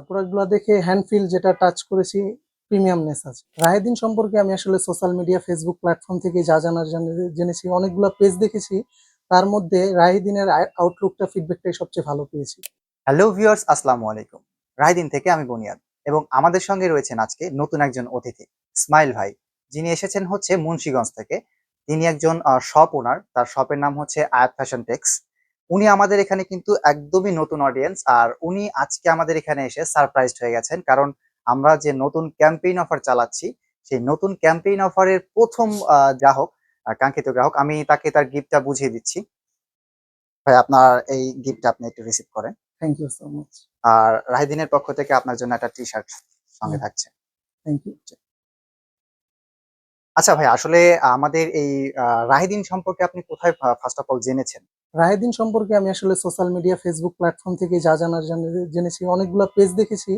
প্রোডাক্টগুলো দেখে hand feel যেটা টাচ করেছি, প্রিমিয়ামনেস আছে। রাহেদিন সম্পর্কে আমি আসলে সোশ্যাল মিডিয়া ফেসবুক প্ল্যাটফর্ম থেকে যা জানার জেনেছি, অনেকগুলো পেজ দেখেছি। তার মধ্যে রাহিদিনের আউটলুকটা ফিডব্যাকটাই সবচেয়ে ভালো পেয়েছি। হ্যালো ভিউয়ার্স, আসসালামু আলাইকুম। রায়দিন থেকে আমি বুনিয়াদ এবং আমাদের সঙ্গে রয়েছেন আজকে নতুন একজন অতিথি, ইসমাইল ভাই, যিনি এসেছেন হচ্ছে মুন্সিগঞ্জ থেকে। তিনি একজন শপ ওনার, তার শপের নাম হচ্ছে আয়াত ফ্যাশন টেক্স। উনি আমাদের এখানে কিন্তু একদমই নতুন অডিয়েন্স, আর উনি আজকে আমাদের এখানে এসে সারপ্রাইজড হয়ে গেছেন, কারণ আমরা যে নতুন ক্যাম্পেইন অফার চালাচ্ছি, সেই নতুন ক্যাম্পেইন অফারের প্রথম গ্রাহক, কাঙ্ক্ষিত গ্রাহক। আমি তাকে তার গিফটটা বুঝিয়ে দিচ্ছি। ভাই, আপনার এই গিফটটা আপনি একটু রিসিভ করেন। Thank you so much. আর রাহিদিনের পক্ষ থেকে আপনার জন্য একটা টি শার্ট সঙ্গে থাকছে। Thank you. আচ্ছা ভাই, আসলে আমাদের এই রাহিদিন সম্পর্কে আপনি কোথায় ফার্স্ট অফ অল জেনেছেন? রাহেদিন সম্পর্কে আমি আসলে সোশ্যাল মিডিয়া ফেসবুক প্ল্যাটফর্ম থেকে যা জানার জেনেছি, অনেকগুলো পেজ দেখেছি।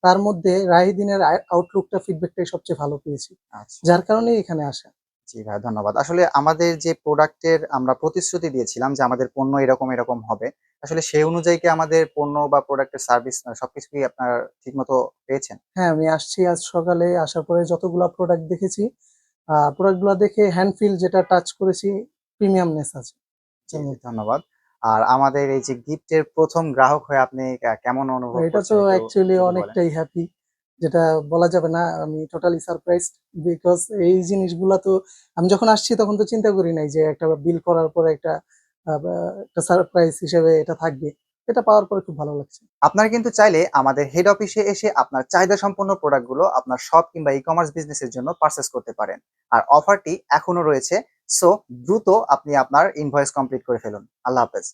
তার মধ্যে রাহিদিনের আউটলুকটা ফিডব্যাকটাই সবচেয়ে ভালো পেয়েছি, আচ্ছা, যার কারণেই এখানে আসা। জি ভাই, ধন্যবাদ। আসলে আমাদের যে প্রোডাক্টের আমরা প্রতিশ্রুতি দিয়েছিলাম যে আমাদের পণ্য এরকম এরকম হবে, আসলে সেই অনুযায়ী কি আমাদের পণ্য বা প্রোডাক্টের সার্ভিস সবকিছু কি আপনার ঠিক মতো পেয়েছেন? হ্যাঁ, আমি আসছি আজ সকালে। আসার পরে যতগুলা প্রোডাক্ট দেখেছি, প্রোডাক্টগুলো দেখে হ্যান্ড ফিল যেটা টাচ করেছি, প্রিমিয়ামনেস আছে জি এর জি, মধ্যে। ধন্যবাদ। আর আমাদের এই যে গিফটের প্রথম গ্রাহক হয়ে আপনি কেমন অনুভব এটা তো করছেন একটু অ্যাকচুয়ালি যদি বলেন। অনেকটাই হ্যাপি, যেটা বলা যাবে না। আমি টোটালি সারপ্রাইজড, বিকজ এই জিনিসগুলা তো আমি যখন আসছি তখন তো চিন্তা করি নাই যে একটা বিল করার পরে একটা সারপ্রাইজ হিসেবে এটা থাকবে। এটা পাওয়ার পরে খুব ভালো লাগছে। আপনারা কিন্তু চাইলে আমাদের হেড অফিসে এসে আপনার চাহিদা সম্পন্ন প্রোডাক্টগুলো আপনার শপ কিংবা ই কমার্স বিজনেসের জন্য পারচেস করতে পারেন। আর অফারটি এখনো রয়েছে। সো দ্রুত আপনি আপনার ইনভয়েস কমপ্লিট করে ফেলুন। আল্লাহ হাফেজ।